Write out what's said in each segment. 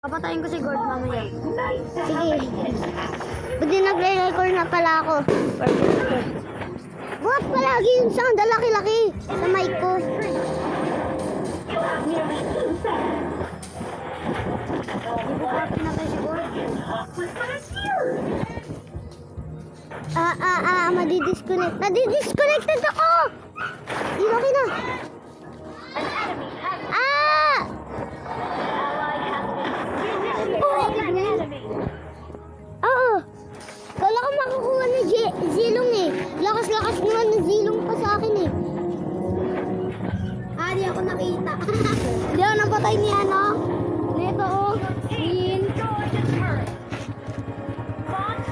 Papatayin ko si Gord mamaya. Sige. Buti nagre-record na pala ako. Buhat palagi yung sound. Laki-laki sa mic ko. Pinatay si Gord. Madidisconnect. Nadidisconnected ako! Ilaki na. Oo. Wala ka makukuha ng zilong eh. Lakas-lakas naman ng zilong pa sa akin eh. Di ako nakita. Hindi ako napatay ni ano. Neto oh. Win.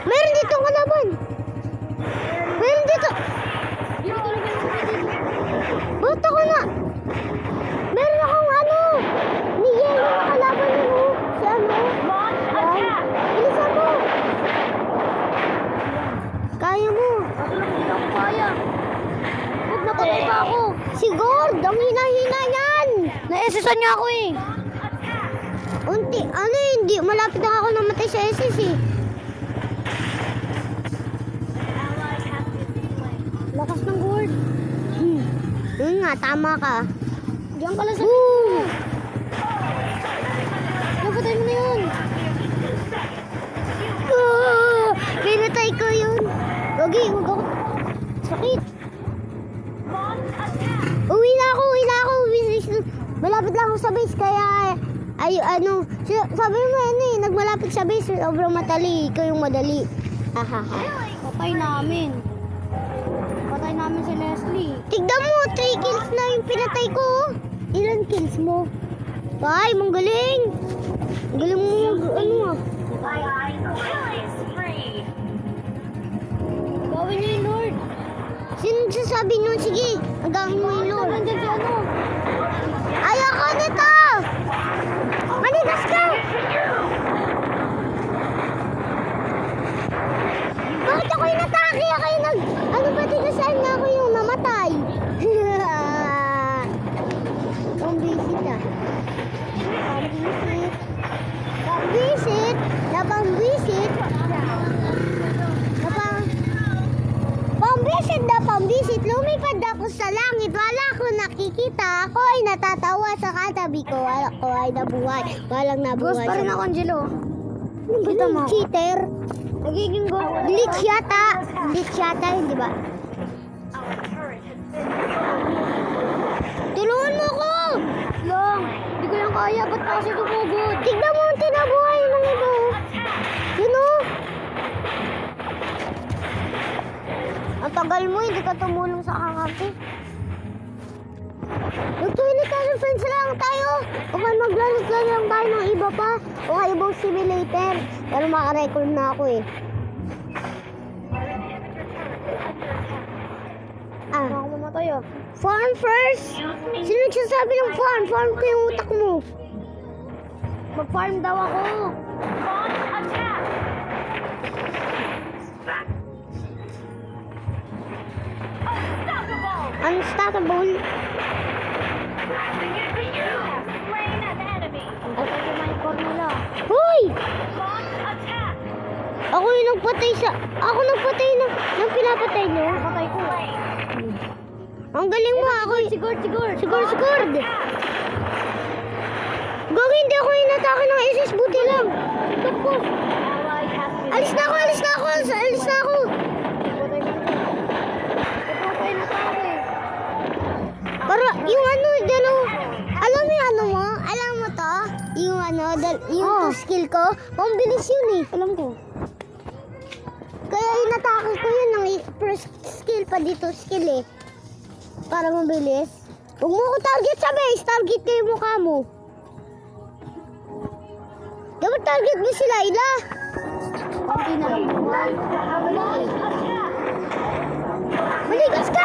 Meron dito kalaban. Meron dito. Dito talaga naman. Buta ko na. Meron akong ano. Ni Yelo na kalaban mo. Si ano. Yan. Bilisan mo. Kaya mo. Ako lang hindi ako kaya. Huwag napatay pa ako. Si Gord, ang hina-hina yan. Na-SSan niya ako eh. Unti, ano hindi. Malapit na ako namatay sa SS eh. Lakas ng Gord. Yun nga, tama ka. Diyan pala sa... Woo! Napatay mo na yun. Pinatay ko yun. Wagi, huwag ako. Sakit. Uwi na ako. Malapit lang ako sa base, kaya sabi mo ano eh, nagmalapit sa base, sobrang matali, ikaw yung madali. Hahaha. Patay namin. Patay namin si Leslie. Tignan mo, 3 kills na yung pinatay ko. Ilan kills mo? Ay, mong galing. Ang galing mo ano ah. Gawin niyo yung Lord. Sino sasabi nyo? Sige, agawin mo yung Lord. Nandiyan si ano. Ayoko nito! Manigas ka! Bakit ako yung natake? Ano ba tigasan na ako yung namatay? Pambisit ah. Pambisit. Pambisit. Lumipad ako sa langit. Wala ko nakikita. Ako ay natatawa sa katabi ko. Ako ay nabuhay. Walang Ghost nabuhay. pa rin ako, Angelo. Kita mo. Cheater. Nagiging ghost. Glitch yata, hindi ba? Tulungan mo ko! Lang. Hindi ko yan kaya. Ba't pa kasi tumugod? Tignan mo ang tinabuhay ng ito. Yun o. Ang tagal mo, hindi ka tumulong sa kakaki. Mag-toilet friends lang tayo. O kaya maglalit lang tayo ng iba pa. O kaya ibang simulator. Pero makarecord na ako eh. Ako mamatay ah. Farm first? Sino nagsasabi ng farm? Farm ko yung utak mo. Mag-farm daw ako. Unstoppable. Patay ko na yung formula. Hoy! Ako yung nagpatay ng pinapatay nyo. Patay ko. Ang galing mo ako. Sigurd. Sigurd. Gawin, hindi ako inatake ng SS. Buti lang. Naku. Alis na ako. Patay na tao eh. Para yung ano, dalawa. Alam mo yung ano mo? Alam mo to? Yung ano, yung two skill ko. Pambilis yun eh. Alam ko. Kaya inatake ko yun ng first skill pa dito skill eh. Para mabilis. Huwag mo ko target sa base. Target ko yung mukha mo. Dapat target mo sila, Ila. Konti na lang. Wala eh. Maligas ka!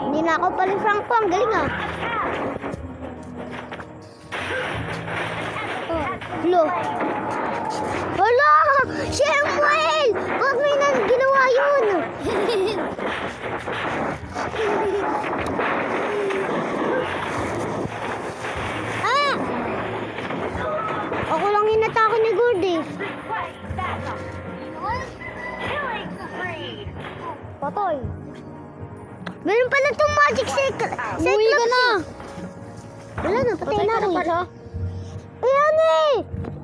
Hindi na ako paling Franco. Ang galing ah. Hello. Hala! Shemuel! Huwag may ginawa yun! Ah! Patoy. Meron pala itong magic cycle. Uwi ka na. Wala na, patay na ako. pala. Ayan eh.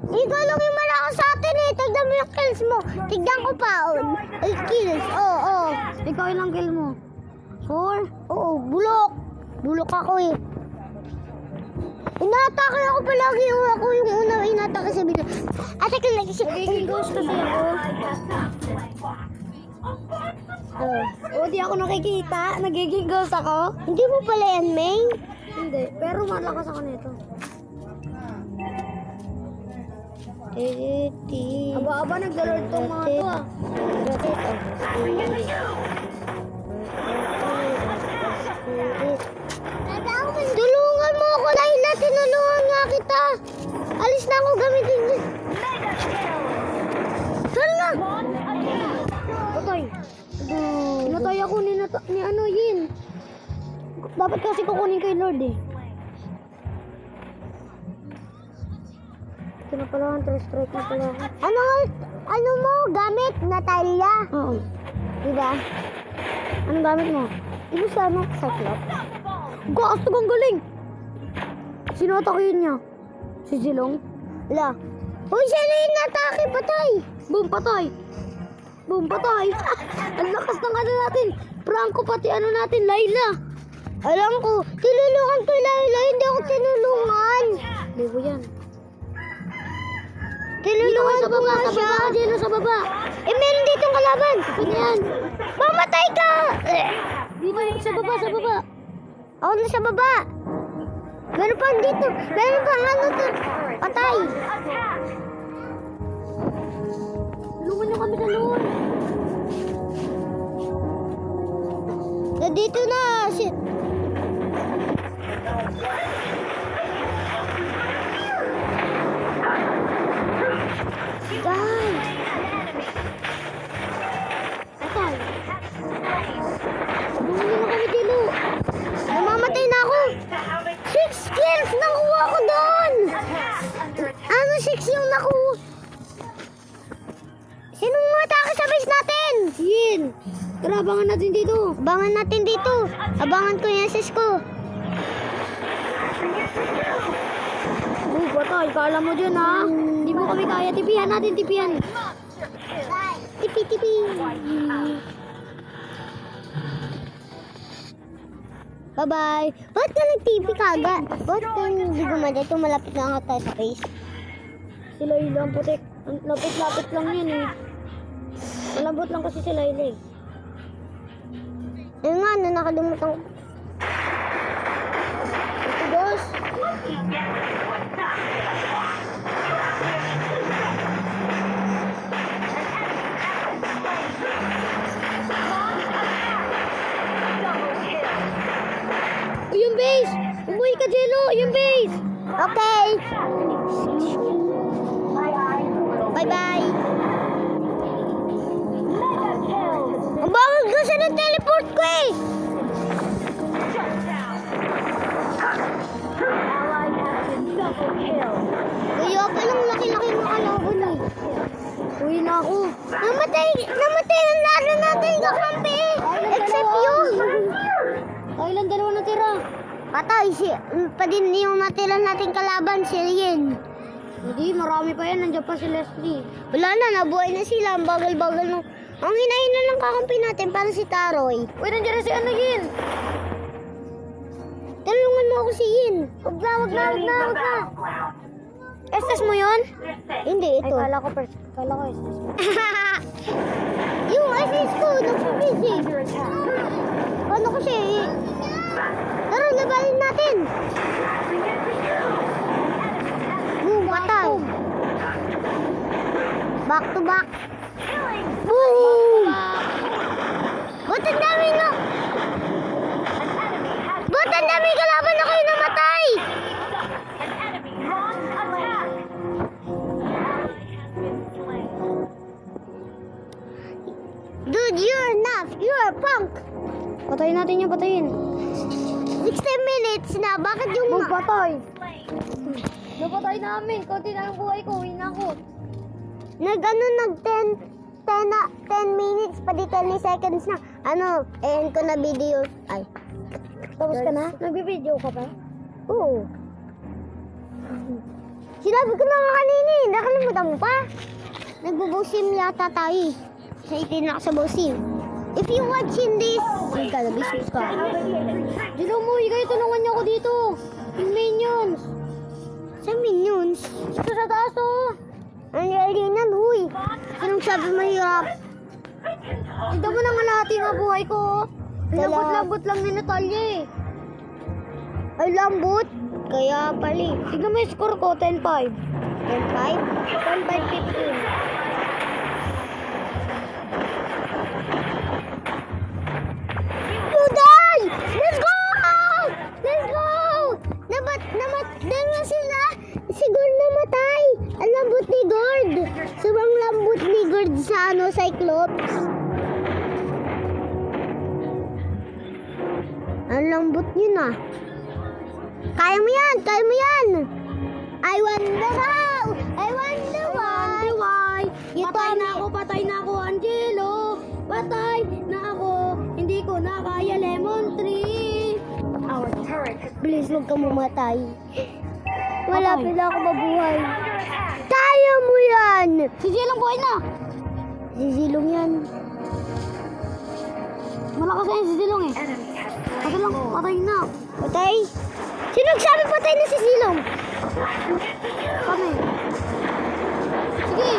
Ikaw lang yung malakas sa atin eh. Tignan mo yung kills mo. Tignan ko pa. Ay, kills. Oo. Ikaw ilang kill mo? 4? Oo, bulok. Bulok ako eh. Inaatake ako palagi. Ako yung una inaatake sa bila. Atake lang siya. Nagiging ghost kasi ako. O, di ako nakikita. Nagiging ghost ako. Hindi mo pala yan, May? Hindi, pero malakas ako nito. Aba-aba, naglalord tong mga to ah. Tulungan mo ako, Layla. Tinulungan nga kita. Alis na ako gamitin niya. Saan nga? Patay. Pinatay ako ni ano Yin. Dapat kasi kukunin kay Lord eh. Ito na pala, strike na pala ako. Ano mo? Gamit? Natalia? Oo. Diba? Anong gamit mo? Ibo sa ano? Cyclops? Gaas ang galing! Sino atakin niya? Si Zilong? Wala. Uy, siya na yung natake. Patay. Boom, patay! Boom, patay! Ang lakas ng ano natin! Franco pati ano natin, Layla! Alam ko. Tinulungan ko, Layla. Hindi ako tinulungan. Libo yan. Tinulungan Sa ko baba, nga sa siya. baba, Jelo, sa baba! Eh, meron ditong kalaban. Ano yan? Mamatay ka. Dito, sa baba, sa baba! Ako na sa baba. Meron pang dito. Meron pang ano to. Patay. Tulungan niyo kami sa loob! Nandito na. Shit. Patay! Tulungan niyo na kami, Jelo! Namamatay na ako. 6 kills nakuha ko doon. Ano 6 yung nakuha? Sinong matake sa base natin? Yin! Tara, abangan natin dito! Abangan natin dito. Abangan ko yung sis ko. Patay! Kala mo dyan ha? Hindi mo kami kaya. Tipihan natin, tipihan! Tipi. Bye-bye. Ba't ka nag-TV kaga? Ba't ka hindi gumanda? Ito malapit na nga tayo sa base. Sila ilang putik. Ang lapit-lapit lang yan eh. Malambot lang kasi sila ilang. Ayun nga, nakalimutan ko. Ito, boss. O yung base! Umuwi ka, Jelo! Yung base! Okay. Bye-bye. Ang bawal ko sa teleport ko eh. Kuya, palang laki-laki mga kalaban eh. Uwi na ako. Namatay ang lalo natin kakampi eh. Except yun. Kailan dalawa na tira? Patay pa din yung natira natin kalaban, si Rien. Hindi, marami pa yan. Nandiyan pa si Leslie. Wala na, nabuhay na sila. Ang bagal-bagal nung... Ang hinahin na lang kakampi natin para si Taroy. Uy, nandiyan na si ano Yin! Tulungan mo ako si Yin. Wag na. Estes mo yun? Hindi, Ay, ito. kala ko SS. Yung assist ko, nagpipisi. Paano ko siya eh? Tara, labanin natin. Boom, patay. Back to back. Boom! Ba't ang dami no? Ba't ang dami kalaban na kayo namatay? Dude, you're enough. You're a punk. Patayin natin yung patayin. 60 minutes na. Bakit yung Magpatay! Napatay namin. Kunti na lang buhay ko. Uwi na ako. nag 10 minutes pa di 20 seconds na. End ko na video. Ay. Tapos ka na? Nagbi-video ka pa? Oo. Sinabi ko na nga kanina eh. Nakalimutan mo pa. Nagbo-bosim yata tayo eh. Sa itinak sa bosim. If you watching this, biscuit ka. Dilo mo, kayo tulungan niyo ako dito. Yung minions. Sa minions. Ito sa taas oh. Ang na, huy. Anong sabi mahirap? Ito mo nang alati nga buhay ko. Lambot-lambot lang ni Natalia eh. Ay, lambot. Kaya pali. Tignan mo yung score ko, 10-5. 10-5? 10-5-15. Today! Let's go! Let's go! Namatay sila. Si Gord namatay. Ang lambot ni Gord. Sobrang lambot ni Gord sa Cyclops. Ang lambot yun ah. Kaya mo yan! Kaya mo yan! I wonder how! I wonder why! Why? You Patay told na ako, Angelo. Patay na ako. Hindi ko na kaya lemon tree. Please, huwag ka mamatay. Patay. Malapit na ako mabuhay. Kaya mo yan! Si Jelong buhay na. Sisilong yan. Malakas na yun si Jelong eh. Patay lang, patay na. Patay? Sino nagsabi patay na si Silong? Kami. Sige,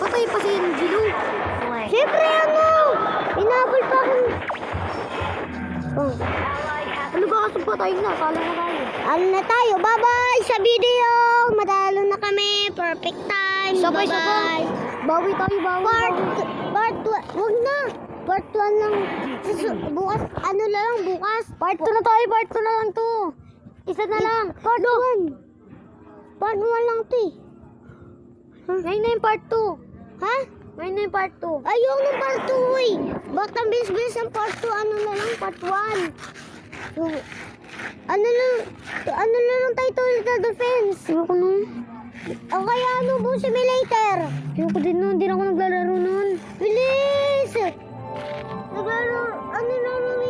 patay pa si Jelong. Siyempre inabol pa ako. Oh. Ano ba kasi patay na? Sala na tayo. Ano na tayo? Bye-bye sa video! Madalo na kami. Perfect time. Sabay, Bye-bye. Bawi tayo, bawi. Part 2. Wag na. Part 1 lang. Bukas. Ano na lang bukas? Part 2 na tayo, part 2 na lang to. Isa na lang. Part 1. Part 1 lang to eh. Ngayon na yung part 2. Ha? Ngayon na yung part 2. Ayaw ng part 2 eh. Bakit ang bilis-bilis ang part 2? Ano na lang part 1? Ano lang Total Defense? Ayoko nun. O kaya Bull Simulator? Ayoko din nun. Hindi na ako naglalaro nun. Bilis! Naglaro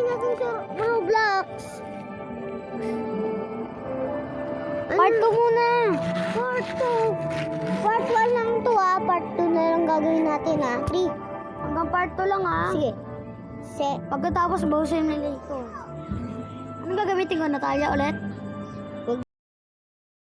natin sa Roblox. Part 2 muna. Part 2. Part 1 lang to ah. Part 2 na lang gagawin natin ah. 3. Hanggang part 2 lang ha. Sige. Pagkatapos, bawasin na ko. Anong gagamitin ko? Natalia ulit?